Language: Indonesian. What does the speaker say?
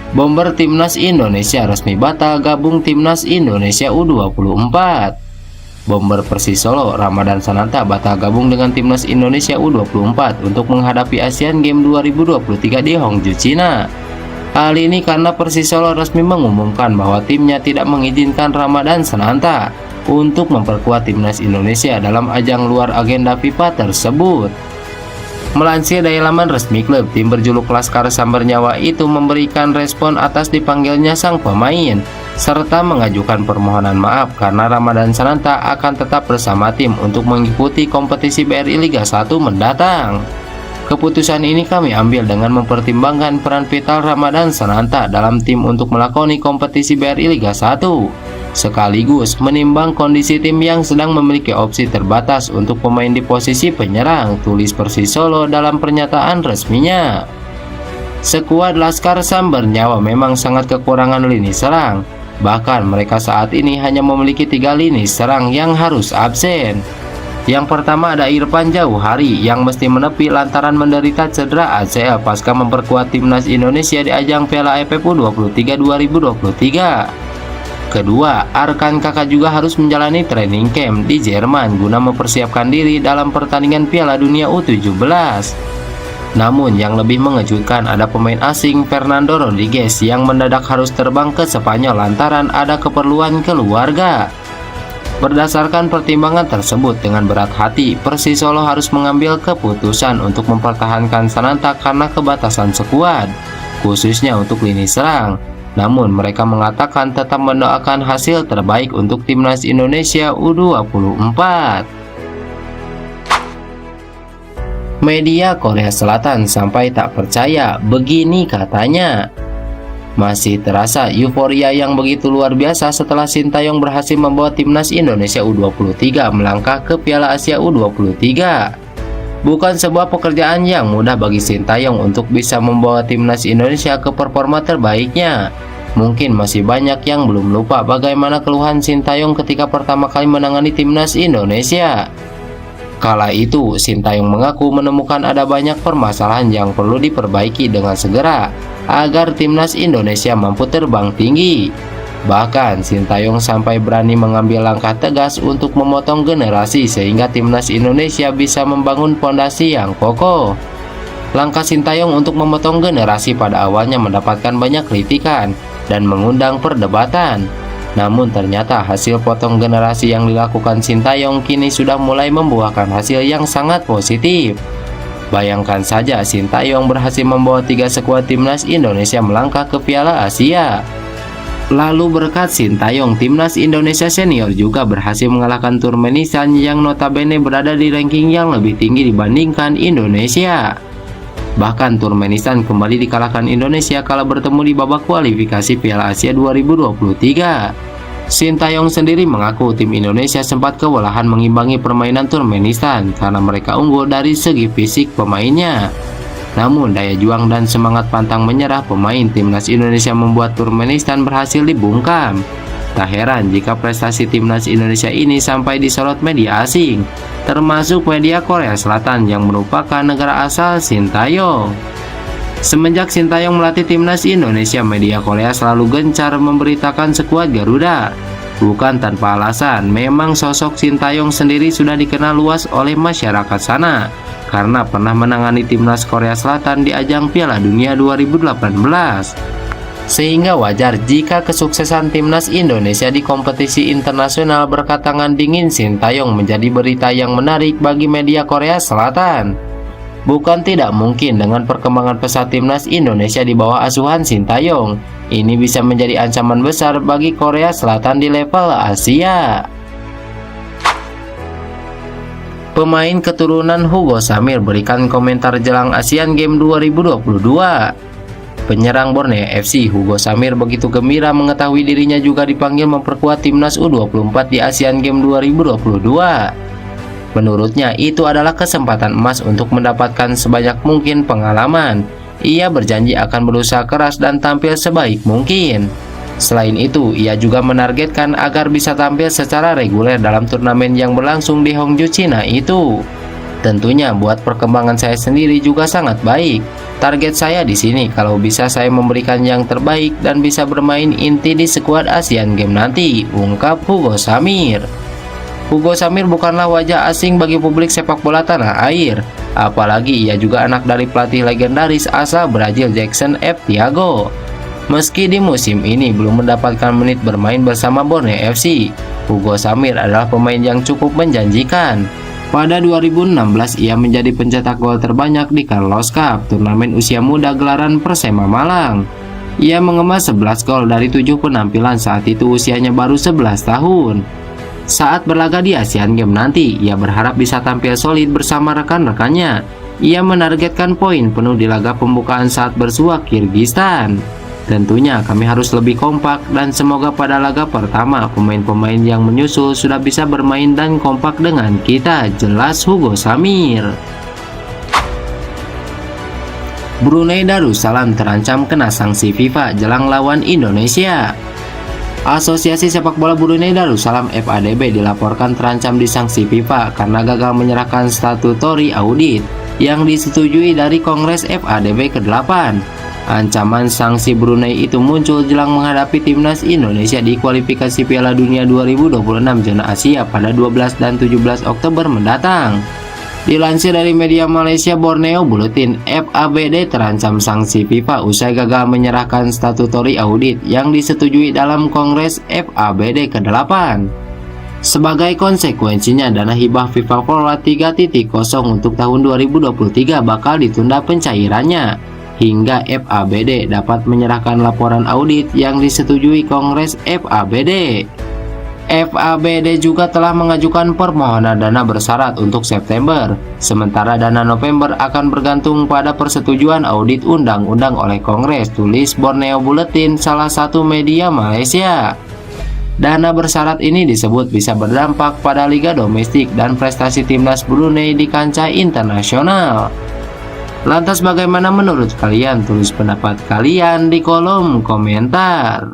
Bomber Timnas Indonesia resmi batal gabung Timnas Indonesia U24. Bomber Persis Solo Ramadan Sananta batal gabung dengan Timnas Indonesia U24 untuk menghadapi Asian Games 2023 di Hangzhou, Cina. Hal ini karena Persis Solo resmi mengumumkan bahwa timnya tidak mengizinkan Ramadan Sananta untuk memperkuat Timnas Indonesia dalam ajang luar agenda FIFA tersebut. Melansir dari laman resmi klub, tim berjuluk Laskar Sambar Nyawa itu memberikan respon atas dipanggilnya sang pemain, serta mengajukan permohonan maaf karena Ramadan Sananta akan tetap bersama tim untuk mengikuti kompetisi BRI Liga 1 mendatang. Keputusan ini kami ambil dengan mempertimbangkan peran vital Ramadan Sananta dalam tim untuk melakoni kompetisi BRI Liga 1, sekaligus menimbang kondisi tim yang sedang memiliki opsi terbatas untuk pemain di posisi penyerang, tulis Persis Solo dalam pernyataan resminya. Skuad Laskar Sambar Nyawa memang sangat kekurangan lini serang, bahkan mereka saat ini hanya memiliki 3 lini serang yang harus absen. Yang pertama ada Irfan Jauhari yang mesti menepi lantaran menderita cedera ACL pasca memperkuat Timnas Indonesia di ajang Piala AFF U23 2023. Kedua, Arkan Kakak juga harus menjalani training camp di Jerman guna mempersiapkan diri dalam pertandingan Piala Dunia U17. Namun yang lebih mengejutkan ada pemain asing Fernando Rodriguez yang mendadak harus terbang ke Spanyol lantaran ada keperluan keluarga. Berdasarkan pertimbangan tersebut, dengan berat hati Persis Solo harus mengambil keputusan untuk mempertahankan Sananta karena kebatasan skuad, khususnya untuk lini serang. Namun mereka mengatakan tetap mendoakan hasil terbaik untuk Timnas Indonesia U24. Media Korea Selatan sampai tak percaya, begini katanya. Masih terasa euforia yang begitu luar biasa setelah Sintayong berhasil membawa Timnas Indonesia U23 melangkah ke Piala Asia U23. Bukan sebuah pekerjaan yang mudah bagi Sintayong untuk bisa membawa Timnas Indonesia ke performa terbaiknya. Mungkin masih banyak yang belum lupa bagaimana keluhan Sintayong ketika pertama kali menangani Timnas Indonesia. Kala itu, Sintayong mengaku menemukan ada banyak permasalahan yang perlu diperbaiki dengan segera agar Timnas Indonesia mampu terbang tinggi. Bahkan, Sintayong sampai berani mengambil langkah tegas untuk memotong generasi sehingga Timnas Indonesia bisa membangun fondasi yang kokoh. Langkah Sintayong untuk memotong generasi pada awalnya mendapatkan banyak kritikan dan mengundang perdebatan. Namun ternyata hasil potong generasi yang dilakukan Sintayong kini sudah mulai membuahkan hasil yang sangat positif. Bayangkan saja Sintayong berhasil membawa 3 skuad Timnas Indonesia melangkah ke Piala Asia. Lalu berkat Sintayong, Timnas Indonesia Senior juga berhasil mengalahkan Turkmenistan yang notabene berada di ranking yang lebih tinggi dibandingkan Indonesia. Bahkan Turkmenistan kembali dikalahkan Indonesia kala bertemu di babak kualifikasi Piala Asia 2023. Sintayong sendiri mengaku tim Indonesia sempat kewalahan mengimbangi permainan Turkmenistan karena mereka unggul dari segi fisik pemainnya. Namun daya juang dan semangat pantang menyerah pemain Timnas Indonesia membuat Turkmenistan berhasil dibungkam. Tak heran jika prestasi Timnas Indonesia ini sampai disorot media asing, termasuk media Korea Selatan yang merupakan negara asal Sintayong. Semenjak Sintayong melatih Timnas Indonesia, media Korea selalu gencar memberitakan skuad Garuda. Bukan tanpa alasan, memang sosok Sintayong sendiri sudah dikenal luas oleh masyarakat sana karena pernah menangani Timnas Korea Selatan di ajang Piala Dunia 2018. Sehingga wajar jika kesuksesan Timnas Indonesia di kompetisi internasional berkat tangan dingin Sintayong menjadi berita yang menarik bagi media Korea Selatan. Bukan tidak mungkin dengan perkembangan pesat Timnas Indonesia di bawah asuhan Sintayong, ini bisa menjadi ancaman besar bagi Korea Selatan di level Asia. Pemain keturunan Hugo Samir berikan komentar jelang Asian Games 2022. Penyerang Borneo FC Hugo Samir begitu gembira mengetahui dirinya juga dipanggil memperkuat Timnas U24 di Asian Games 2022. Menurutnya itu adalah kesempatan emas untuk mendapatkan sebanyak mungkin pengalaman. Ia berjanji akan berusaha keras dan tampil sebaik mungkin. Selain itu, ia juga menargetkan agar bisa tampil secara reguler dalam turnamen yang berlangsung di Hangzhou, Cina itu. Tentunya buat perkembangan saya sendiri juga sangat baik. Target saya di sini kalau bisa saya memberikan yang terbaik dan bisa bermain inti di skuad Asian Games nanti, ungkap Hugo Samir. Hugo Samir bukanlah wajah asing bagi publik sepak bola tanah air. Apalagi ia juga anak dari pelatih legendaris asal Brazil Jackson F. Thiago. Meski di musim ini belum mendapatkan menit bermain bersama Borneo FC, Hugo Samir adalah pemain yang cukup menjanjikan. Pada 2016 ia menjadi pencetak gol terbanyak di Carlos Cup, turnamen usia muda gelaran Persema Malang. Ia mengemas 11 gol dari 7 penampilan saat itu usianya baru 11 tahun. Saat berlaga di Asian Games nanti, ia berharap bisa tampil solid bersama rekan-rekannya. Ia menargetkan poin penuh di laga pembukaan saat bersua Kyrgyzstan. Tentunya kami harus lebih kompak dan semoga pada laga pertama pemain-pemain yang menyusul sudah bisa bermain dan kompak dengan kita, jelas Hugo Samir. Brunei Darussalam terancam kena sanksi FIFA jelang lawan Indonesia. Asosiasi Sepak Bola Brunei Darussalam FADB dilaporkan terancam disanksi FIFA karena gagal menyerahkan statutory audit yang disetujui dari Kongres FADB ke-8. Ancaman sanksi Brunei itu muncul jelang menghadapi timnas Indonesia di kualifikasi Piala Dunia 2026 zona Asia pada 12 dan 17 Oktober mendatang. Dilansir dari media Malaysia Borneo Bulletin, FABD terancam sanksi FIFA usai gagal menyerahkan statutory audit yang disetujui dalam Kongres FABD ke-8. Sebagai konsekuensinya, dana hibah FIFA Forward 3.0 untuk tahun 2023 bakal ditunda pencairannya hingga FABD dapat menyerahkan laporan audit yang disetujui Kongres FABD. FABD juga telah mengajukan permohonan dana bersyarat untuk September, sementara dana November akan bergantung pada persetujuan audit undang-undang oleh Kongres, tulis Borneo Bulletin, salah satu media Malaysia. Dana bersyarat ini disebut bisa berdampak pada liga domestik dan prestasi timnas Brunei di kancah internasional. Lantas bagaimana menurut kalian? Tulis pendapat kalian di kolom komentar.